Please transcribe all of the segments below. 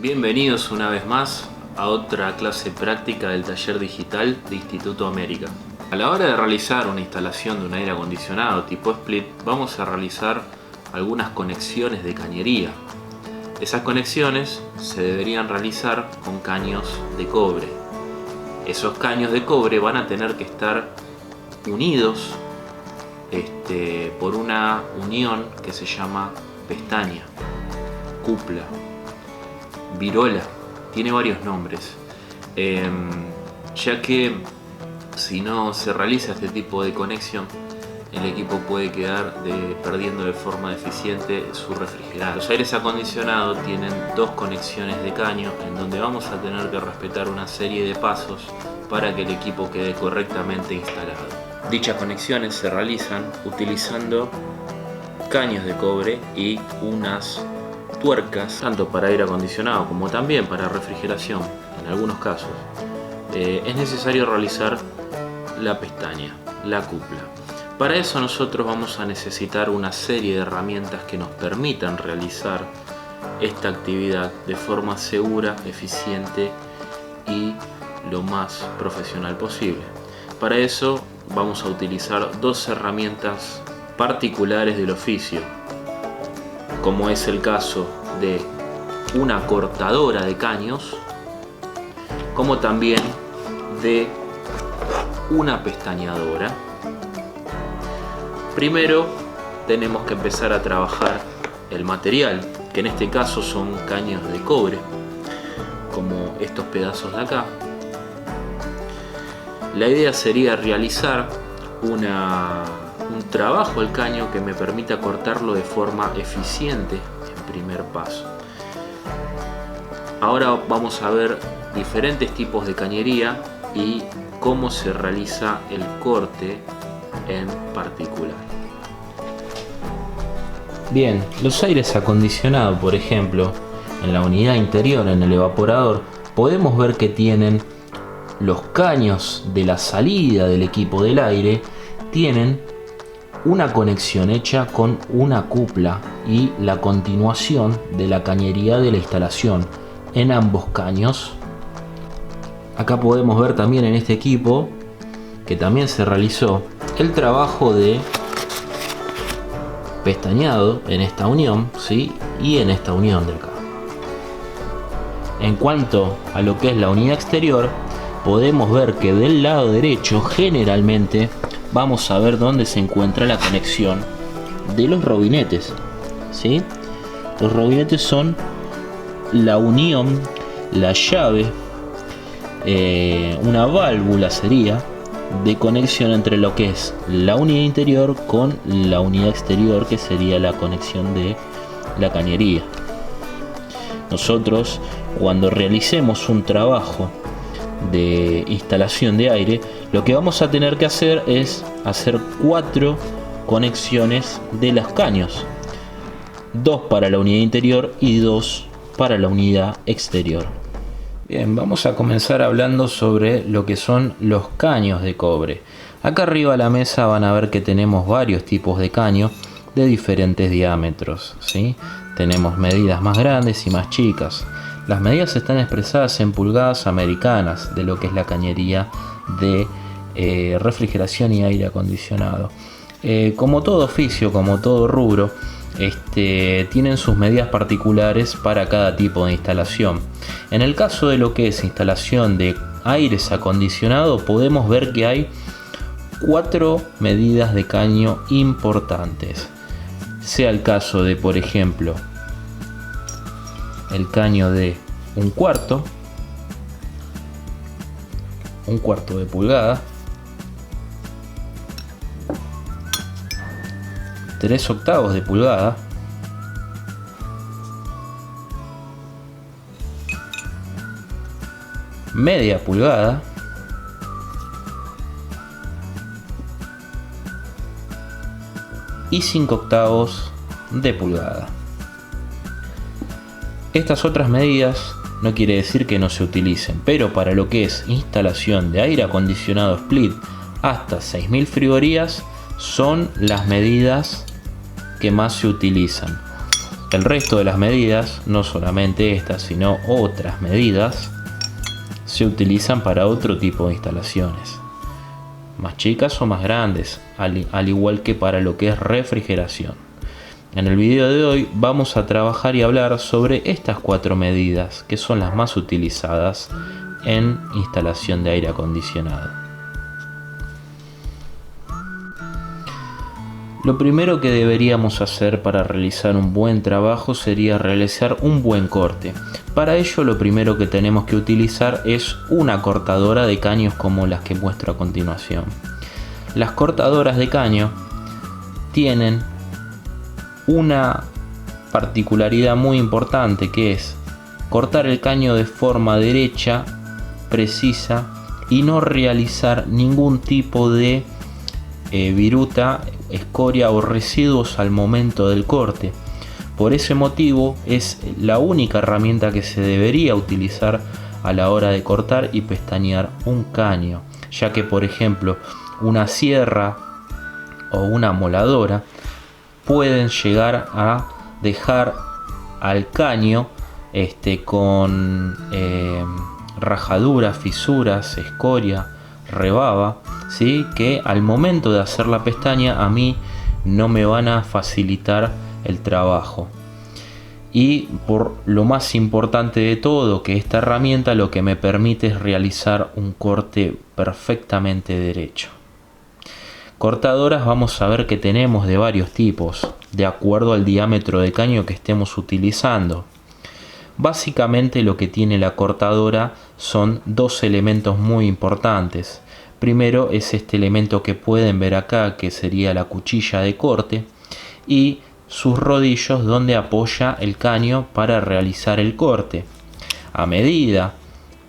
Bienvenidos una vez más a otra clase práctica del taller digital de Instituto América. A la hora de realizar una instalación de un aire acondicionado tipo split, vamos a realizar algunas conexiones de cañería. Esas conexiones se deberían realizar con caños de cobre. Esos caños de cobre van a tener que estar unidos por una unión que se llama pestaña, cupla, virola, tiene varios nombres, ya que si no se realiza este tipo de conexión, el equipo puede quedar perdiendo de forma deficiente su refrigerante. Los aires acondicionados tienen dos conexiones de caño en donde vamos a tener que respetar una serie de pasos para que el equipo quede correctamente instalado. Dichas conexiones se realizan utilizando caños de cobre y unas tuercas, tanto para aire acondicionado como también para refrigeración en algunos casos. Es necesario realizar la pestaña, la cupla. Para eso nosotros vamos a necesitar una serie de herramientas que nos permitan realizar esta actividad de forma segura, eficiente y lo más profesional posible. Para eso vamos a utilizar dos herramientas particulares del oficio, como es el caso de una cortadora de caños, como también de una pestañadora. Primero tenemos que empezar a trabajar el material, que en este caso son caños de cobre, como estos pedazos de acá. La idea sería realizar un trabajo al caño que me permita cortarlo de forma eficiente en primer paso. Ahora vamos a ver diferentes tipos de cañería y cómo se realiza el corte en particular. Bien, los aires acondicionados, por ejemplo, en la unidad interior, en el evaporador, podemos ver que tienen los caños de la salida del equipo del aire, tienen una conexión hecha con una cupla y la continuación de la cañería de la instalación en ambos caños. Acá podemos ver también en este equipo que también se realizó el trabajo de pestañado en esta unión, ¿sí? Y en esta unión de acá. En cuanto a lo que es la unidad exterior, podemos ver que del lado derecho generalmente vamos a ver dónde se encuentra la conexión de los robinetes, ¿sí? Los robinetes son la unión, la llave, una válvula sería de conexión entre lo que es la unidad interior con la unidad exterior, que sería la conexión de la cañería. Nosotros, cuando realicemos un trabajo de instalación de aire, lo que vamos a tener que hacer es hacer 4 conexiones de los caños, 2 para la unidad interior y 2 para la unidad exterior. Bien, vamos a comenzar hablando sobre lo que son los caños de cobre. Acá arriba a la mesa van a ver que tenemos varios tipos de caños de diferentes diámetros, ¿sí? Tenemos medidas más grandes y más chicas. Las medidas están expresadas en pulgadas americanas de lo que es la cañería de refrigeración y aire acondicionado. Como todo oficio, como todo rubro, tienen sus medidas particulares para cada tipo de instalación. En el caso de lo que es instalación de aires acondicionados, podemos ver que hay 4 medidas de caño importantes. Sea el caso de, por ejemplo, el caño de un cuarto de pulgada, 3/8 de pulgada, media pulgada, y 5/8 de pulgada. Estas otras medidas no quiere decir que no se utilicen, pero para lo que es instalación de aire acondicionado split hasta 6000 frigorías son las medidas que más se utilizan. El resto de las medidas, no solamente estas, sino otras medidas, se utilizan para otro tipo de instalaciones, más chicas o más grandes, al igual que para lo que es refrigeración. En el video de hoy vamos a trabajar y hablar sobre estas 4 medidas, que son las más utilizadas en instalación de aire acondicionado. Lo primero que deberíamos hacer para realizar un buen trabajo sería realizar un buen corte. Para ello lo primero que tenemos que utilizar es una cortadora de caños como las que muestro a continuación. Las cortadoras de caño tienen una particularidad muy importante, que es cortar el caño de forma derecha, precisa, y no realizar ningún tipo de viruta, escoria o residuos al momento del corte. Por ese motivo es la única herramienta que se debería utilizar a la hora de cortar y pestañear un caño, ya que por ejemplo una sierra o una moladora pueden llegar a dejar al caño con rajaduras, fisuras, escoria, rebaba, ¿sí? Que al momento de hacer la pestaña a mí no me van a facilitar el trabajo. Y por lo más importante de todo, que esta herramienta lo que me permite es realizar un corte perfectamente derecho. Cortadoras vamos a ver que tenemos de varios tipos, de acuerdo al diámetro de caño que estemos utilizando. Básicamente lo que tiene la cortadora son 2 elementos muy importantes. Primero es este elemento que pueden ver acá, que sería la cuchilla de corte, y sus rodillos donde apoya el caño para realizar el corte. A medida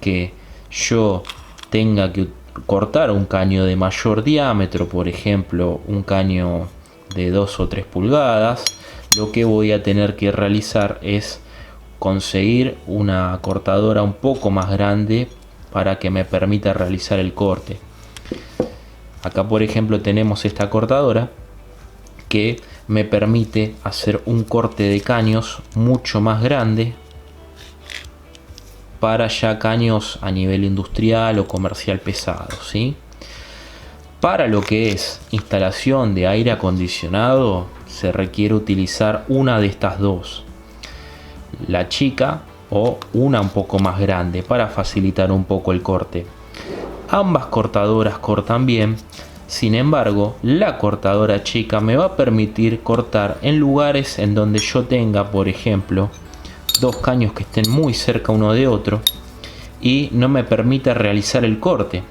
que yo tenga que cortar un caño de mayor diámetro, por ejemplo un caño de 2 o 3 pulgadas, lo que voy a tener que realizar es conseguir una cortadora un poco más grande para que me permita realizar el corte. Acá por ejemplo tenemos esta cortadora que me permite hacer un corte de caños mucho más grande para ya caños a nivel industrial o comercial pesado, ¿sí? Para lo que es instalación de aire acondicionado se requiere utilizar una de estas dos, la chica o una un poco más grande, para facilitar un poco el corte. Ambas cortadoras cortan bien, sin embargo la cortadora chica me va a permitir cortar en lugares en donde yo tenga, por ejemplo, 2 caños que estén muy cerca uno de otro y no me permita realizar el corte.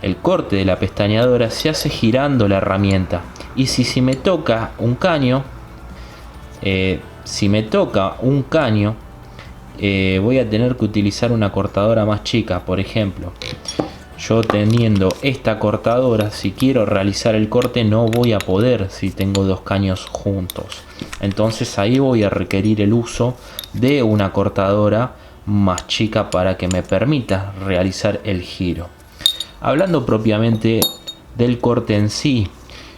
El corte de la pestañeadora se hace girando la herramienta, y si me toca un caño, voy a tener que utilizar una cortadora más chica. Por ejemplo, yo teniendo esta cortadora, si quiero realizar el corte no voy a poder si tengo 2 caños juntos. Entonces ahí voy a requerir el uso de una cortadora más chica para que me permita realizar el giro. Hablando propiamente del corte en sí,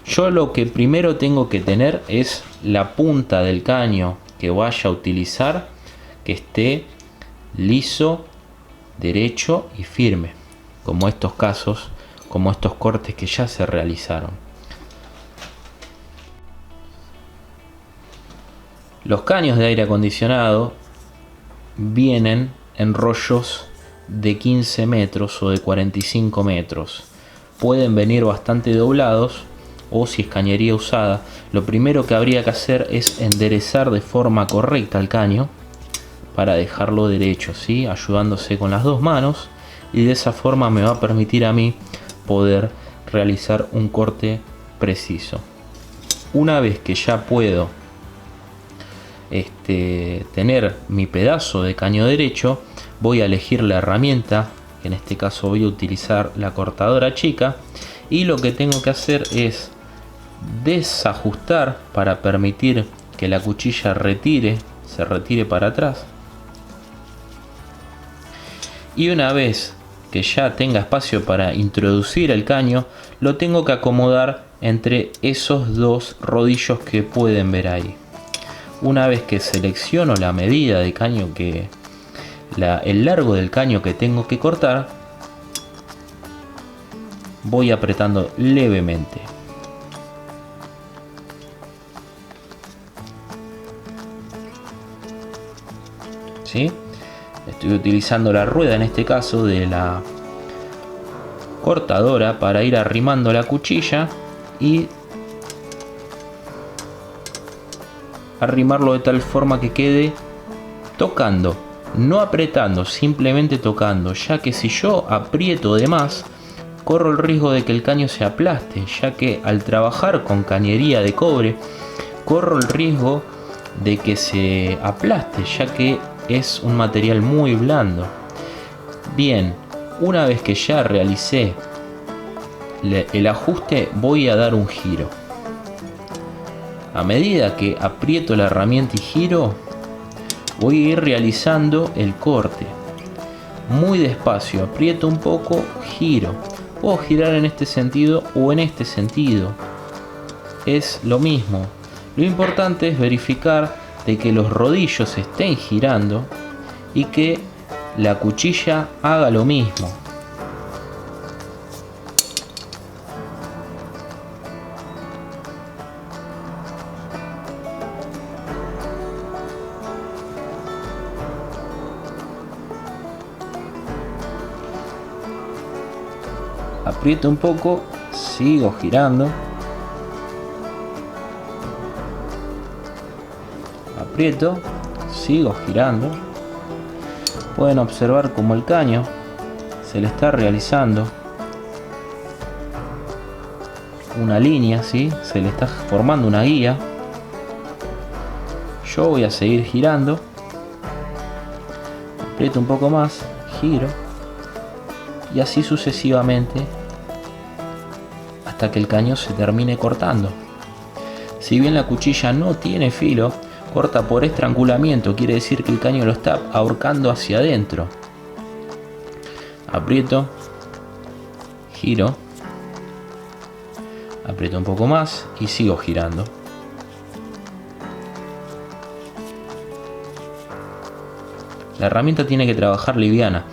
yo lo que primero tengo que tener es la punta del caño que vaya a utilizar, que esté liso, derecho y firme, como estos casos, como estos cortes que ya se realizaron. Los caños de aire acondicionado vienen en rollos de 15 metros o de 45 metros. Pueden venir bastante doblados, o si es cañería usada, lo primero que habría que hacer es enderezar de forma correcta el caño para dejarlo derecho, ¿sí? Ayudándose con las 2 manos, y de esa forma me va a permitir a mí poder realizar un corte preciso. Una vez que ya puedo tener mi pedazo de caño derecho, voy a elegir la herramienta, que en este caso voy a utilizar la cortadora chica, y lo que tengo que hacer es desajustar para permitir que la cuchilla se retire para atrás, y una vez que ya tenga espacio para introducir el caño, lo tengo que acomodar entre esos 2 rodillos que pueden ver ahí. Una vez que selecciono la medida de caño el largo del caño que tengo que cortar, voy apretando levemente. ¿Sí? Estoy utilizando la rueda, en este caso de la cortadora, para ir arrimando la cuchilla y arrimarlo de tal forma que quede tocando, no apretando, simplemente tocando, ya que si yo aprieto de más, corro el riesgo de que el caño se aplaste, ya que al trabajar con cañería de cobre, corro el riesgo de que se aplaste, ya que es un material muy blando. Bien, una vez que ya realicé el ajuste, voy a dar un giro. A medida que aprieto la herramienta y giro, voy a ir realizando el corte. Muy despacio, aprieto un poco, giro. Puedo girar en este sentido o en este sentido. Es lo mismo. Lo importante es verificar de que los rodillos estén girando y que la cuchilla haga lo mismo. Aprieto un poco, sigo girando. Aprieto, sigo girando. Pueden observar como el caño se le está realizando una línea, ¿sí? Se le está formando una guía. Yo voy a seguir girando. Aprieto un poco más, giro. Y así sucesivamente hasta que el caño se termine cortando. Si bien la cuchilla no tiene filo, corta por estrangulamiento, quiere decir que el caño lo está ahorcando hacia adentro. Aprieto, giro, aprieto un poco más y sigo girando. La herramienta tiene que trabajar liviana.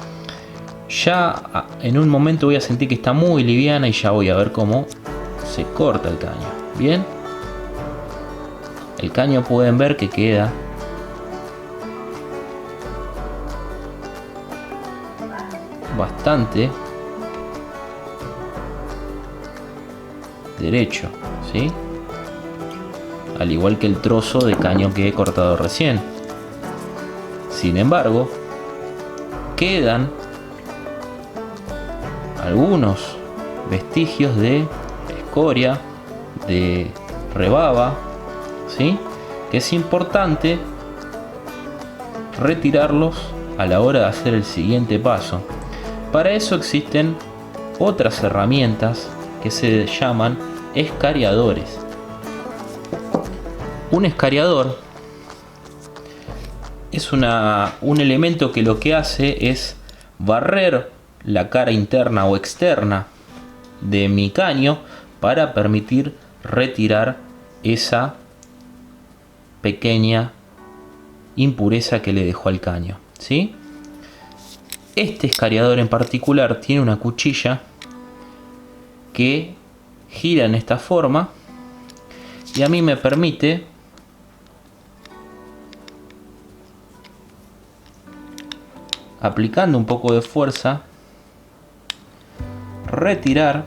Ya en un momento voy a sentir que está muy liviana y ya voy a ver cómo se corta el caño. Bien. El caño pueden ver que queda bastante derecho, ¿sí? Al igual que el trozo de caño que he cortado recién. Sin embargo, quedan algunos vestigios de escoria, de rebaba, ¿sí? Que es importante retirarlos a la hora de hacer el siguiente paso. Para eso existen otras herramientas que se llaman escariadores. Un escariador es un elemento que lo que hace es barrer la cara interna o externa de mi caño para permitir retirar esa pequeña impureza que le dejó al caño, ¿sí? Este escariador en particular tiene una cuchilla que gira en esta forma y a mí me permite aplicando un poco de fuerza retirar.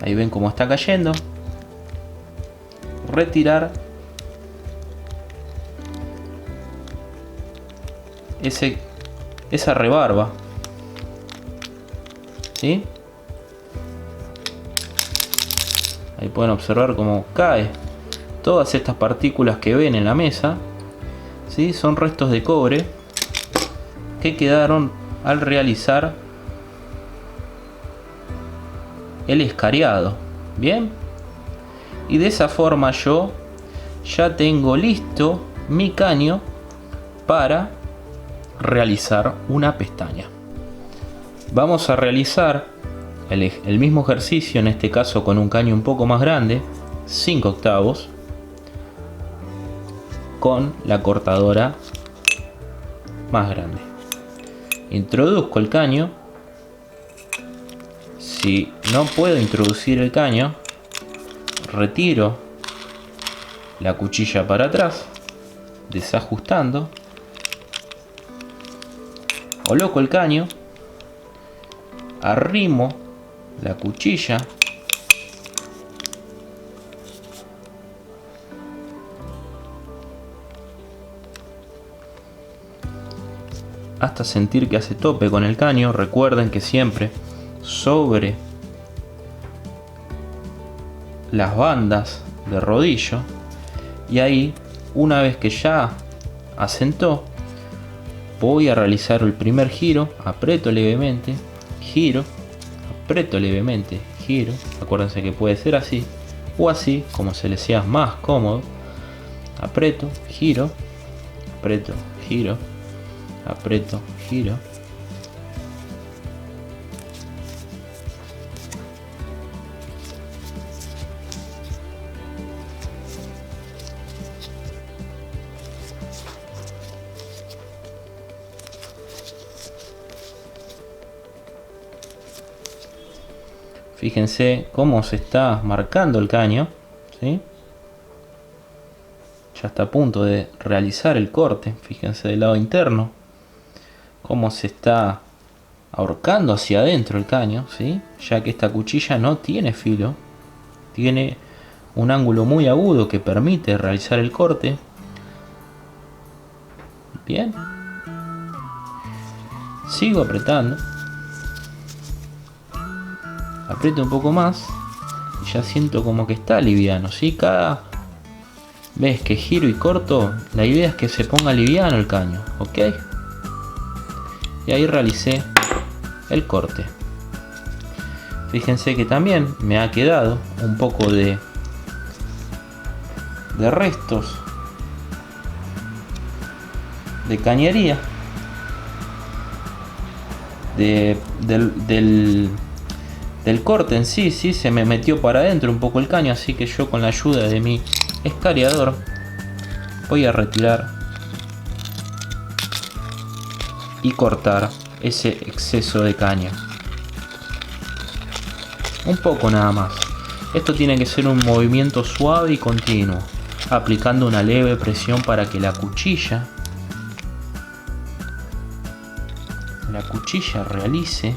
Ahí ven cómo está cayendo. Retirar esa rebarba, ¿sí? Ahí pueden observar cómo cae. Todas estas partículas que ven en la mesa, ¿sí? Son restos de cobre que quedaron al realizar el escariado. Bien, y de esa forma yo ya tengo listo mi caño para realizar una pestaña. Vamos a realizar el mismo ejercicio, en este caso con un caño un poco más grande, 5 octavos, con la cortadora más grande. Introduzco el caño. Si no puedo introducir el caño, retiro la cuchilla para atrás, desajustando, coloco el caño, arrimo la cuchilla, hasta sentir que hace tope con el caño. Recuerden que siempre sobre las bandas de rodillo, y ahí, una vez que ya asentó, voy a realizar el primer giro. Aprieto levemente, giro, aprieto levemente, giro. Acuérdense que puede ser así o así, como se les sea más cómodo. Aprieto, giro, aprieto, giro, aprieto, giro. Fíjense cómo se está marcando el caño, ¿sí? Ya está a punto de realizar el corte. Fíjense del lado interno cómo se está ahorcando hacia adentro el caño, ¿sí? Ya que esta cuchilla no tiene filo, tiene un ángulo muy agudo que permite realizar el corte. Bien, sigo apretando, aprieto un poco más y ya siento como que está liviano, ¿sí? Cada vez que giro y corto, la idea es que se ponga liviano el caño, ¿ok? Y ahí realicé el corte. Fíjense que también me ha quedado un poco de restos de cañería del corte en sí. Se me metió para adentro un poco el caño, así que yo, con la ayuda de mi escariador, voy a retirar y cortar ese exceso de caño, un poco nada más. Esto tiene que ser un movimiento suave y continuo, aplicando una leve presión para que la cuchilla realice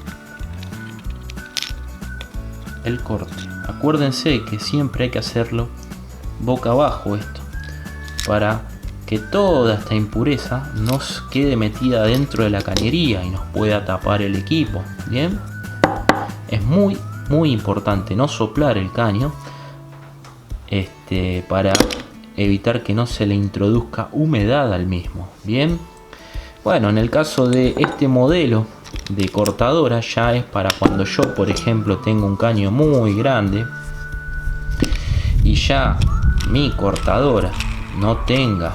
el corte. Acuérdense que siempre hay que hacerlo boca abajo, esto, para que toda esta impureza nos quede metida dentro de la cañería y nos pueda tapar el equipo. Bien, es muy importante no soplar el caño para evitar que no se le introduzca humedad al mismo. Bien, bueno, en el caso de este modelo de cortadora, ya es para cuando yo, por ejemplo, tengo un caño muy grande y ya mi cortadora no tenga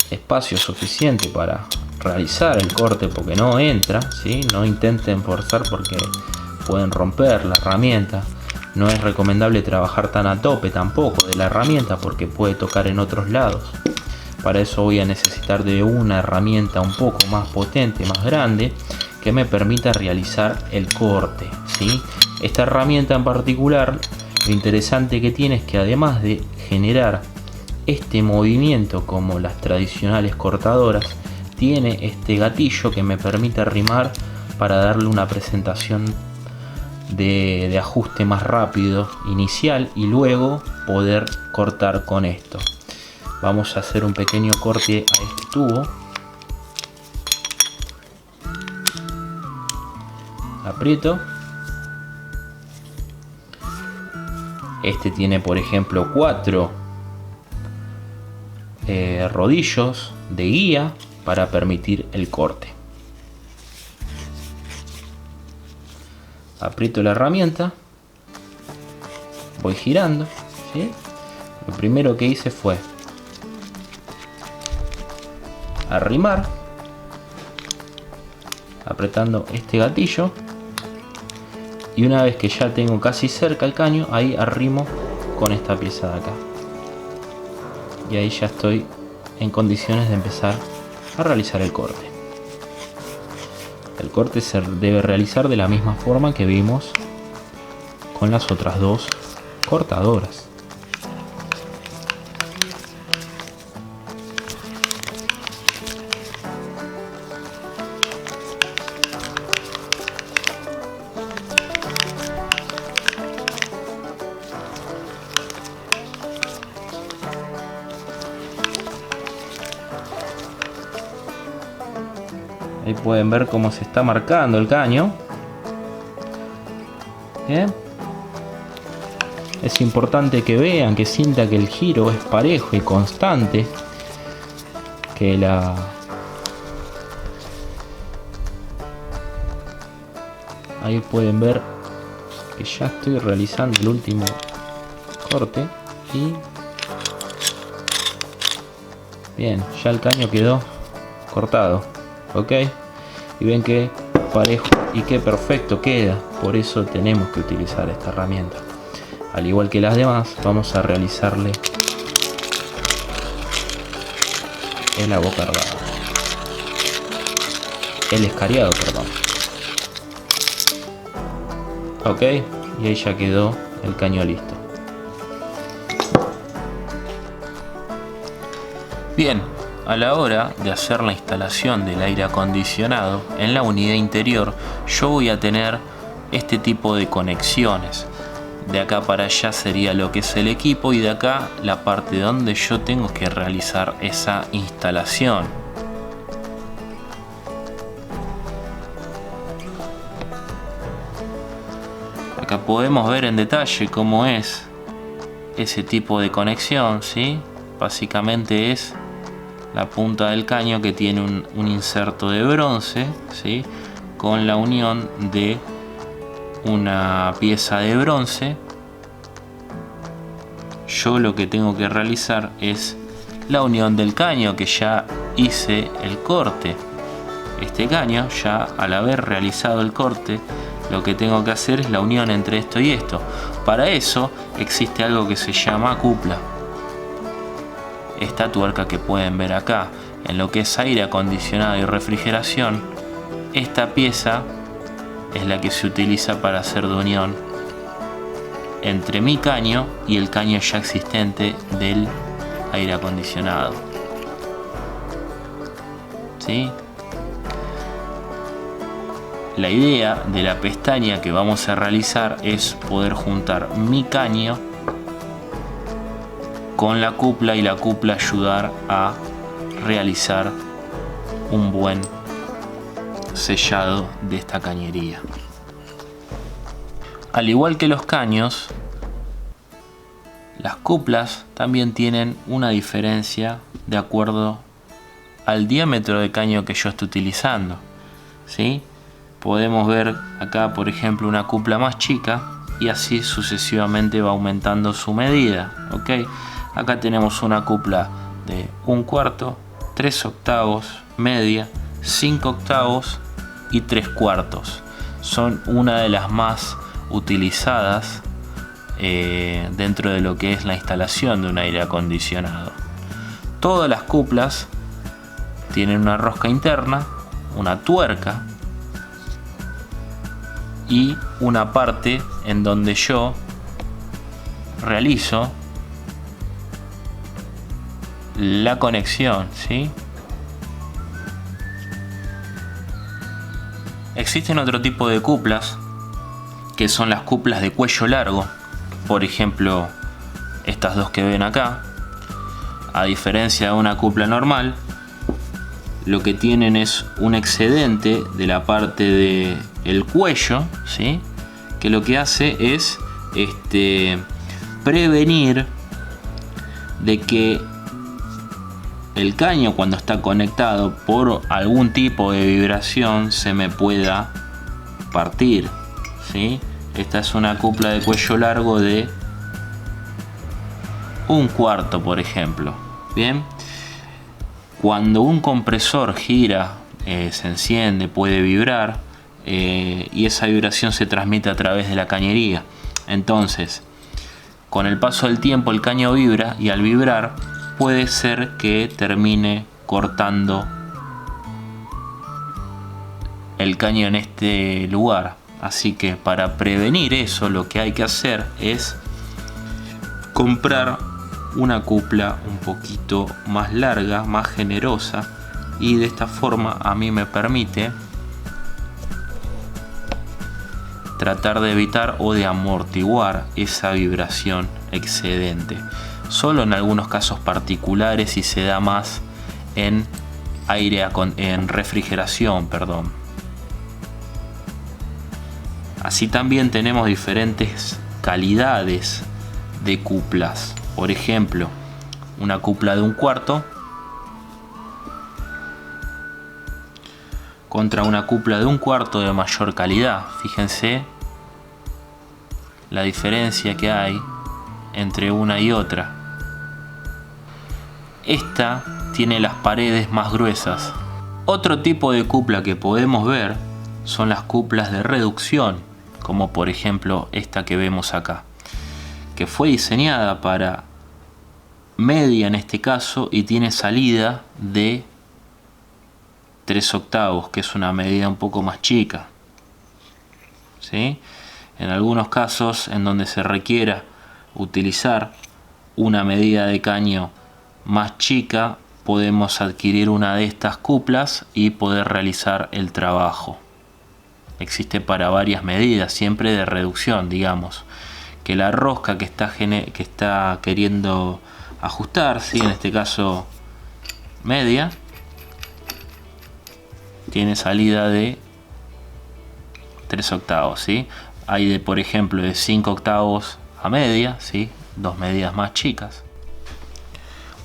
espacio suficiente para realizar el corte, porque no entra, ¿sí? No intenten forzar porque pueden romper la herramienta. No es recomendable trabajar tan a tope tampoco de la herramienta, porque puede tocar en otros lados. Para eso voy a necesitar de una herramienta un poco más potente, más grande, que me permita realizar el corte, ¿sí? Esta herramienta en particular, lo interesante que tiene es que, además de generar este movimiento como las tradicionales cortadoras, tiene este gatillo que me permite arrimar para darle una presentación de ajuste más rápido inicial y luego poder cortar con esto. Vamos a hacer un pequeño corte a este tubo. Aprieto. Este tiene, por ejemplo, 4 rodillos de guía para permitir el corte. Aprieto la herramienta, voy girando, ¿sí? Lo primero que hice fue arrimar, apretando este gatillo, y una vez que ya tengo casi cerca el caño, ahí arrimo con esta pieza de acá. y ahí ya estoy en condiciones de empezar a realizar el corte. El corte se debe realizar de la misma forma que vimos con las otras dos cortadoras. Ahí pueden ver cómo se está marcando el caño. ¿Bien? Es importante que vean, que sienta que el giro es parejo y constante. Que Ahí pueden ver que ya estoy realizando el último corte. Y bien, ya el caño quedó cortado. Ok, y ven que parejo y que perfecto queda. Por eso tenemos que utilizar esta herramienta. Al igual que las demás, vamos a realizarle el abocardado, el escariado, perdón. Ok, y ahí ya quedó el caño listo. Bien, a la hora de hacer la instalación del aire acondicionado en la unidad interior, yo voy a tener este tipo de conexiones. De acá para allá sería lo que es el equipo, y de acá la parte donde yo tengo que realizar esa instalación. Acá podemos ver en detalle cómo es ese tipo de conexión, ¿sí? Básicamente es la punta del caño que tiene un inserto de bronce, ¿sí? Con la unión de una pieza de bronce. Yo lo que tengo que realizar es la unión del caño, que ya hice el corte. Este caño, ya al haber realizado el corte, lo que tengo que hacer es la unión entre esto y esto. Para eso existe algo que se llama acupla. Esta tuerca que pueden ver acá, en lo que es aire acondicionado y refrigeración, esta pieza es la que se utiliza para hacer de unión entre mi caño y el caño ya existente del aire acondicionado. ¿Sí? La idea de la pestaña que vamos a realizar es poder juntar mi caño con la cupla, y la cupla ayudar a realizar un buen sellado de esta cañería. Al igual que los caños, las cuplas también tienen una diferencia de acuerdo al diámetro de caño que yo estoy utilizando, ¿sí? Podemos ver acá, por ejemplo, una cupla más chica, y así sucesivamente va aumentando su medida. ¿Ok? Acá tenemos una cupla de 1/4, 3/8, media, 5/8 y 3/4. Son una de las más utilizadas dentro de lo que es la instalación de un aire acondicionado. Todas las cuplas tienen una rosca interna, una tuerca y una parte en donde yo realizo la conexión, ¿sí? Existen otro tipo de cuplas, que son las cuplas de cuello largo. Por ejemplo, estas dos que ven acá, a diferencia de una cupla normal, lo que tienen es un excedente de la parte del cuello, ¿sí? Que lo que hace es prevenir de que el caño, cuando está conectado, por algún tipo de vibración se me pueda partir, ¿sí? Esta es una cupla de cuello largo de 1/4, por ejemplo. Bien, cuando un compresor gira, se enciende, puede vibrar, y esa vibración se transmite a través de la cañería. Entonces, con el paso del tiempo el caño vibra, y al vibrar puede ser que termine cortando el caño en este lugar. Así que para prevenir eso, lo que hay que hacer es comprar una cupla un poquito más larga, más generosa, y de esta forma a mí me permite tratar de evitar o de amortiguar esa vibración excedente. Solo en algunos casos particulares, y se da más en en refrigeración, perdón. Así también tenemos diferentes calidades de cuplas. Por ejemplo, una cupla de 1/4 contra una cupla de 1/4 de mayor calidad. Fíjense la diferencia que hay entre una y otra. Esta tiene las paredes más gruesas. Otro tipo de cupla que podemos ver son las cuplas de reducción, como por ejemplo esta que vemos acá, que fue diseñada para media en este caso y tiene salida de 3/8, que es una medida un poco más chica, ¿sí? En algunos casos en donde se requiera utilizar una medida de caño más chica, podemos adquirir una de estas cuplas y poder realizar el trabajo. Existe para varias medidas, siempre de reducción, digamos, que la rosca que está queriendo ajustar, ¿sí? En este caso media, tiene salida de 3/8, ¿sí? Hay de, por ejemplo, de 5/8 a media, ¿sí? Dos medidas más chicas.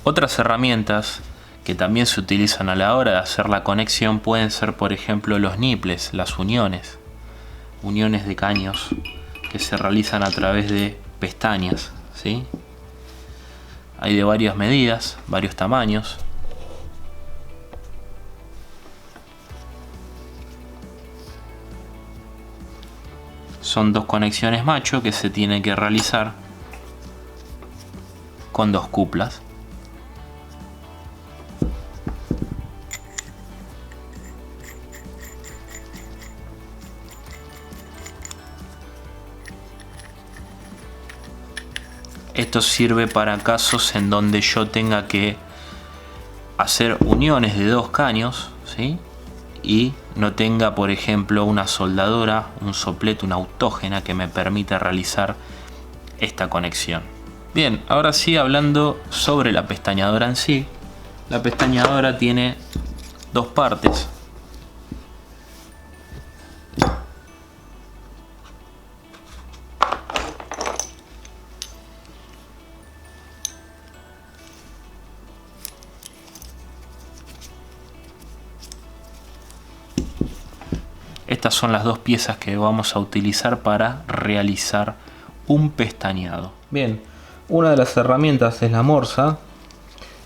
Otras herramientas que también se utilizan a la hora de hacer la conexión pueden ser, por ejemplo, los niples, las uniones de caños que se realizan a través de pestañas, ¿sí? Hay de varias medidas, varios tamaños. Son dos conexiones macho que se tienen que realizar con dos cuplas. Esto sirve para casos en donde yo tenga que hacer uniones de dos caños, ¿sí? Y no tenga, por ejemplo, una soldadora, un soplete, una autógena que me permita realizar esta conexión. Bien, ahora sí, hablando sobre la pestañadora en sí. La pestañadora tiene dos partes. Estas son las dos piezas que vamos a utilizar para realizar un pestañado. Bien, una de las herramientas es la morsa,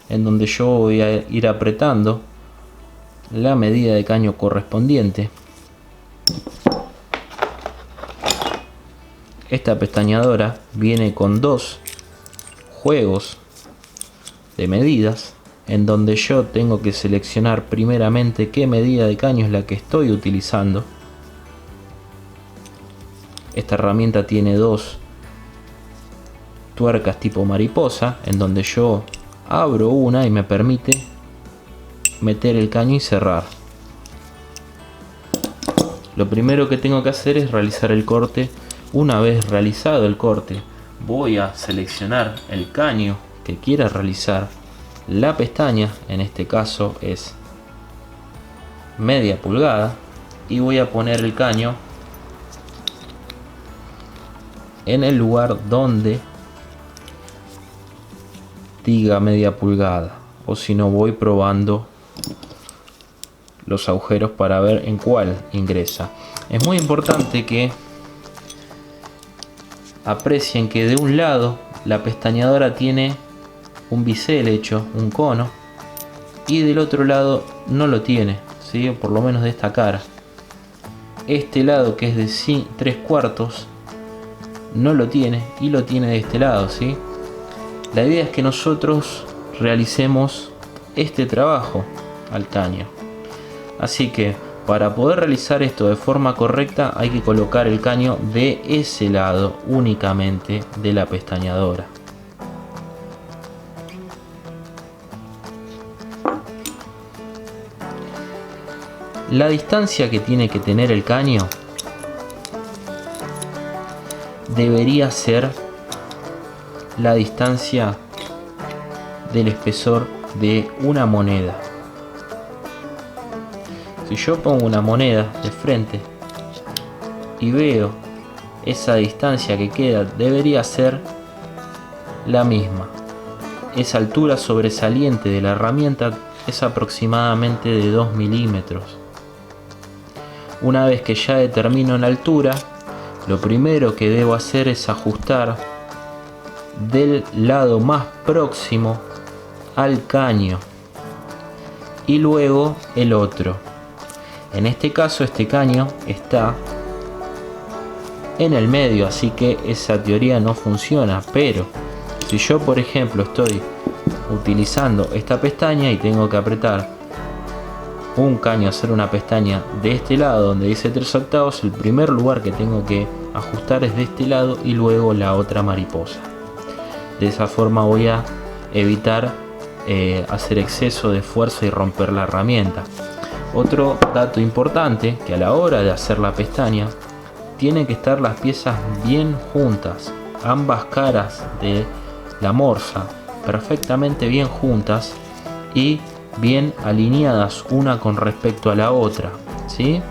en donde yo voy a ir apretando la medida de caño correspondiente. Esta pestañadora viene con dos juegos de medidas, en donde yo tengo que seleccionar primeramente qué medida de caño es la que estoy utilizando. Esta herramienta tiene dos tuercas tipo mariposa, en donde yo abro una y me permite meter el caño y cerrar. Lo primero que tengo que hacer es realizar el corte. Una vez realizado el corte, voy a seleccionar el caño que quiera realizar la pestaña, en este caso es media pulgada, y voy a poner el caño en el lugar donde diga media pulgada, o si no voy probando los agujeros para ver en cuál ingresa. Es muy importante que aprecien que de un lado la pestañadora tiene un bisel hecho, un cono, y del otro lado no lo tiene, ¿sí? Por lo menos de esta cara. Este lado, que es de 3/4, no lo tiene, y lo tiene de este lado, ¿sí? La idea es que nosotros realicemos este trabajo al caño. Así que para poder realizar esto de forma correcta hay que colocar el caño de ese lado únicamente de la pestañadora. La distancia que tiene que tener el caño debería ser la distancia del espesor de una moneda. Si yo pongo una moneda de frente y veo esa distancia que queda, debería ser la misma. Esa altura sobresaliente de la herramienta es aproximadamente de 2 milímetros. Una vez que ya determino la altura, lo primero que debo hacer es ajustar del lado más próximo al caño y luego el otro. En este caso este caño está en el medio, así que esa teoría no funciona. Pero si yo por ejemplo estoy utilizando esta pestaña y tengo que apretar un caño, hacer una pestaña de este lado donde dice 3/8, el primer lugar que tengo que ajustar es de este lado y luego la otra mariposa. De esa forma voy a evitar hacer exceso de fuerza y romper la herramienta. Otro dato importante, que a la hora de hacer la pestaña tienen que estar las piezas bien juntas, ambas caras de la morsa perfectamente bien juntas y bien alineadas una con respecto a la otra, ¿sí?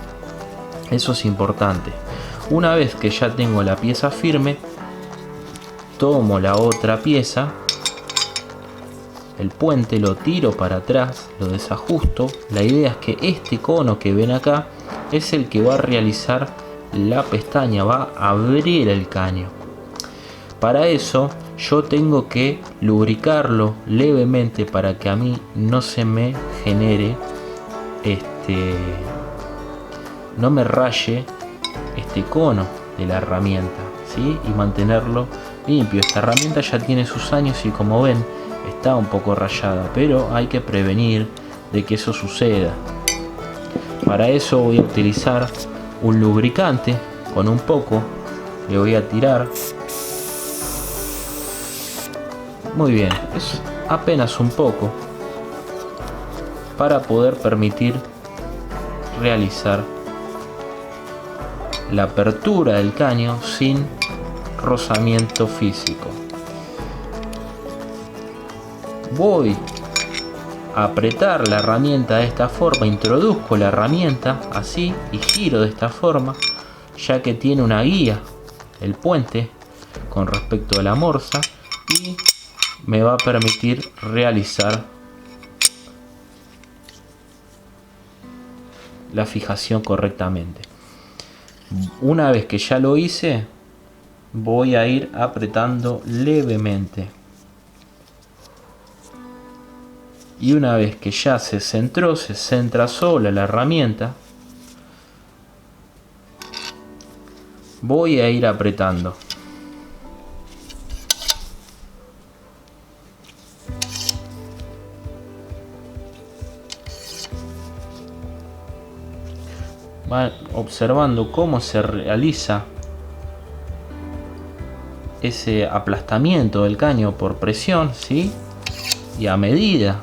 Eso es importante. Una vez que ya tengo la pieza firme, tomo la otra pieza, el puente lo tiro para atrás, lo desajusto. La idea es que este cono que ven acá es el que va a realizar la pestaña, va a abrir el caño. Para eso yo tengo que lubricarlo levemente para que a mí no se me genere no me raye este cono de la herramienta, ¿sí? Y mantenerlo limpio. Esta herramienta ya tiene sus años y como ven está un poco rayada, pero hay que prevenir de que eso suceda. Para eso voy a utilizar un lubricante. Con un poco le voy a tirar. Muy bien, es apenas un poco para poder permitir realizar la apertura del caño sin rozamiento físico. Voy a apretar la herramienta de esta forma, introduzco la herramienta así y giro de esta forma, ya que tiene una guía el puente con respecto a la morsa y me va a permitir realizar la fijación correctamente. Una vez que ya lo hice, voy a ir apretando levemente. Y una vez que ya se centró, se centra sola la herramienta, voy a ir apretando. Van observando cómo se realiza ese aplastamiento del caño por presión, ¿sí? Y a medida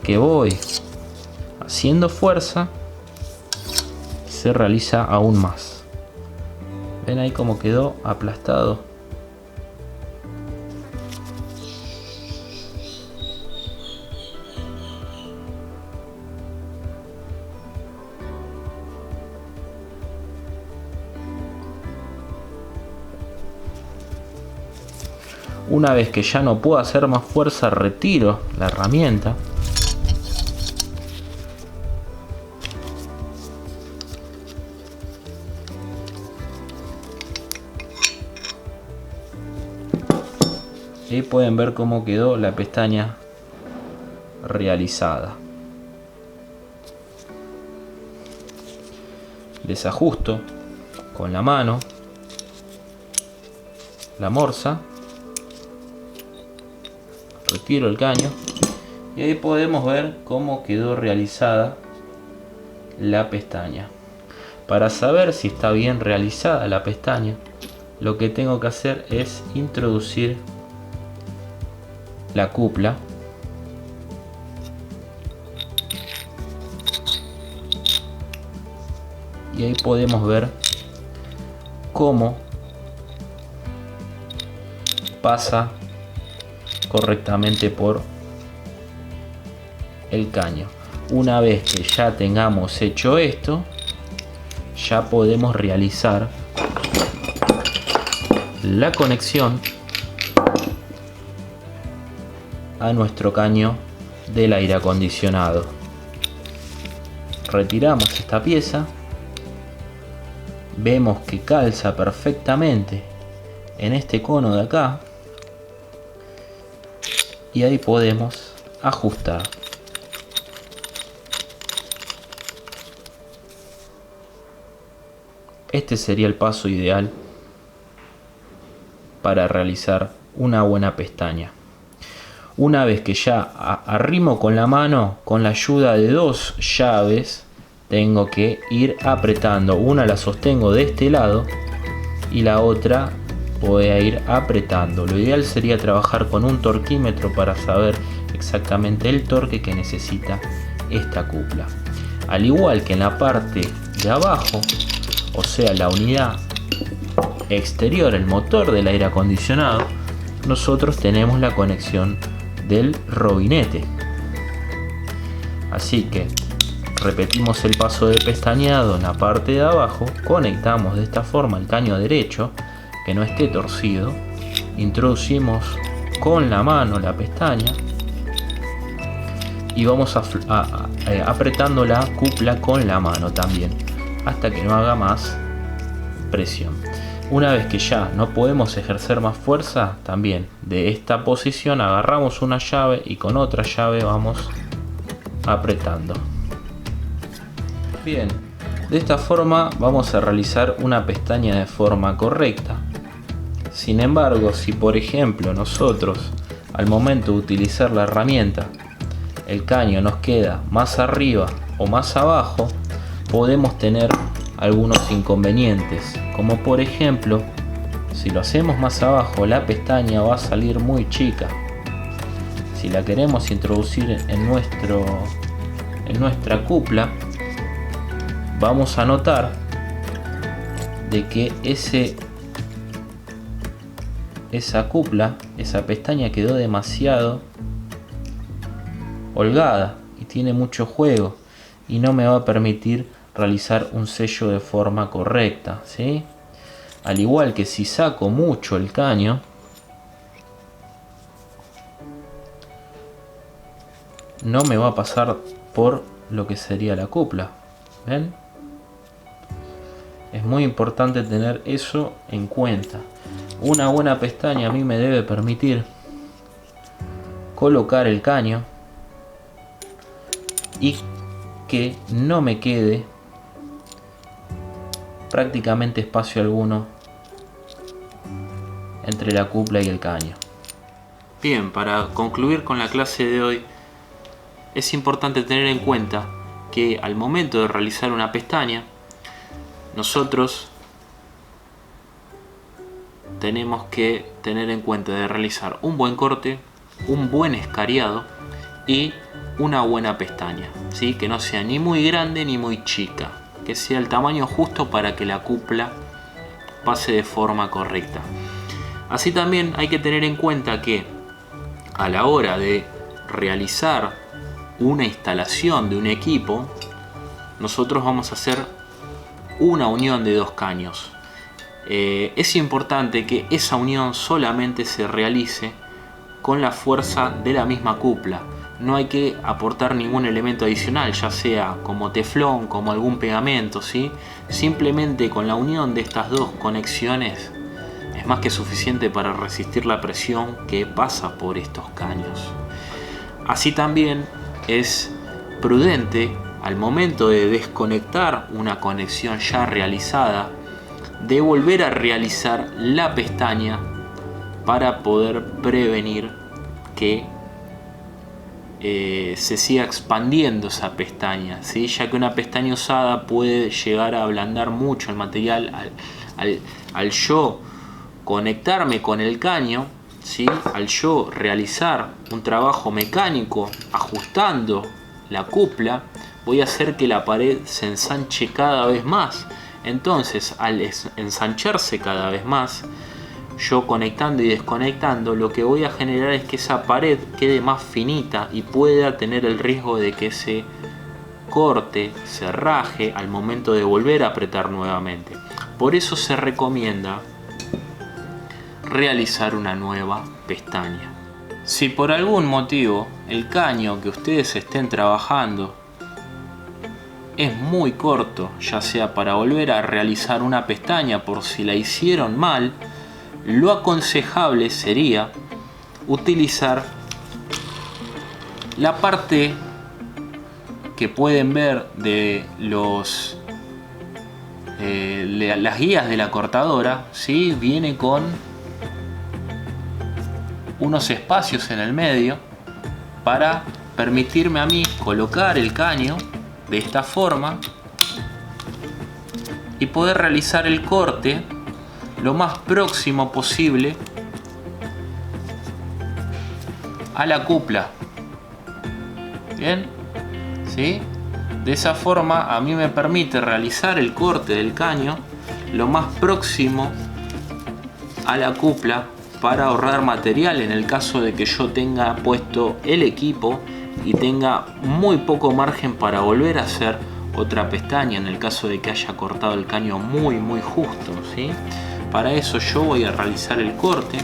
que voy haciendo fuerza, se realiza aún más. ¿Ven ahí cómo quedó aplastado? Una vez que ya no puedo hacer más fuerza, retiro la herramienta. Y pueden ver cómo quedó la pestaña realizada. Desajusto con la mano la morsa. retiro el caño y ahí podemos ver cómo quedó realizada la pestaña. Para saber si está bien realizada la pestaña, lo que tengo que hacer es introducir la cupla y ahí podemos ver cómo pasa correctamente por el caño. Una vez que ya tengamos hecho esto, ya podemos realizar la conexión a nuestro caño del aire acondicionado. Retiramos esta pieza, vemos que calza perfectamente en este cono de acá y ahí podemos ajustar. Este sería el paso ideal para realizar una buena pestaña. Una vez que ya arrimo con la mano, con la ayuda de dos llaves, tengo que ir apretando. Una la sostengo de este lado y la otra voy a ir apretando. Lo ideal sería trabajar con un torquímetro para saber exactamente el torque que necesita esta cupla. Al igual que en la parte de abajo, o sea la unidad exterior, el motor del aire acondicionado, nosotros tenemos la conexión del robinete. Así que repetimos el paso de pestañeado en la parte de abajo, conectamos de esta forma el caño derecho, que no esté torcido, introducimos con la mano la pestaña y vamos apretando la cupla con la mano también, hasta que no haga más presión. Una vez que ya no podemos ejercer más fuerza, también de esta posición agarramos una llave y con otra llave vamos apretando. Bien, de esta forma vamos a realizar una pestaña de forma correcta. Sin embargo, si por ejemplo nosotros al momento de utilizar la herramienta el caño nos queda más arriba o más abajo, podemos tener algunos inconvenientes, como por ejemplo, si lo hacemos más abajo la pestaña va a salir muy chica. Si la queremos introducir en nuestra cupla, vamos a notar de que esa cupla, esa pestaña quedó demasiado holgada y tiene mucho juego y no me va a permitir realizar un sello de forma correcta, ¿sí? Al igual que si saco mucho el caño, no me va a pasar por lo que sería la cupla. ¿Ven? Es muy importante tener eso en cuenta. Una buena pestaña a mí me debe permitir colocar el caño y que no me quede prácticamente espacio alguno entre la cupla y el caño. Bien, para concluir con la clase de hoy, es importante tener en cuenta que al momento de realizar una pestaña, nosotros tenemos que tener en cuenta de realizar un buen corte, un buen escariado y una buena pestaña, ¿sí? Que no sea ni muy grande ni muy chica, que sea el tamaño justo para que la cupla pase de forma correcta. Así también hay que tener en cuenta que a la hora de realizar una instalación de un equipo, nosotros vamos a hacer una unión de dos caños. Es importante que esa unión solamente se realice con la fuerza de la misma cupla. No hay que aportar ningún elemento adicional, ya sea como teflón, como algún pegamento, ¿sí? Simplemente con la unión de estas dos conexiones es más que suficiente para resistir la presión que pasa por estos caños. Así también es prudente al momento de desconectar una conexión ya realizada, de volver a realizar la pestaña para poder prevenir que se siga expandiendo esa pestaña, ¿sí? Ya que una pestaña usada puede llegar a ablandar mucho el material al yo conectarme con el caño, ¿sí? Al yo realizar un trabajo mecánico ajustando la cupla, voy a hacer que la pared se ensanche cada vez más. Entonces, al ensancharse cada vez más, yo conectando y desconectando, lo que voy a generar es que esa pared quede más finita y pueda tener el riesgo de que se corte, se raje al momento de volver a apretar nuevamente. Por eso se recomienda realizar una nueva pestaña. Si por algún motivo el caño que ustedes estén trabajando es muy corto, ya sea para volver a realizar una pestaña por si la hicieron mal, lo aconsejable sería utilizar la parte que pueden ver de las guías de la cortadora, ¿sí? Viene con unos espacios en el medio para permitirme a mí colocar el caño de esta forma y poder realizar el corte lo más próximo posible a la cupla. Bien, ¿sí? De esa forma a mí me permite realizar el corte del caño lo más próximo a la cupla para ahorrar material en el caso de que yo tenga puesto el equipo y tenga muy poco margen para volver a hacer otra pestaña en el caso de que haya cortado el caño muy justo, ¿sí? Para eso yo voy a realizar el corte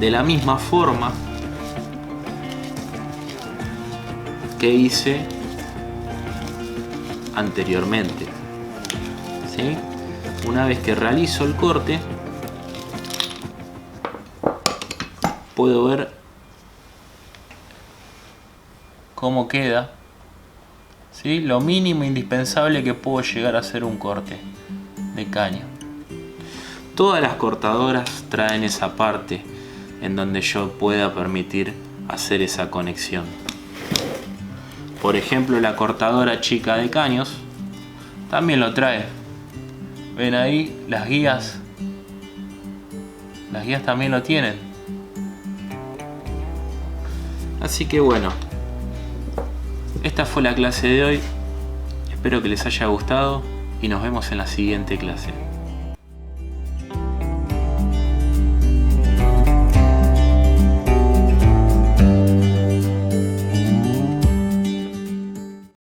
de la misma forma que hice anteriormente, ¿sí? Una vez que realizo el corte, puedo ver cómo queda, ¿sí? Lo mínimo indispensable que puedo llegar a hacer un corte de caño. Todas las cortadoras traen esa parte en donde yo pueda permitir hacer esa conexión. Por ejemplo, la cortadora chica de caños también lo trae. Ven ahí las guías. Las guías también lo tienen. Así que bueno, esta fue la clase de hoy. Espero que les haya gustado y nos vemos en la siguiente clase.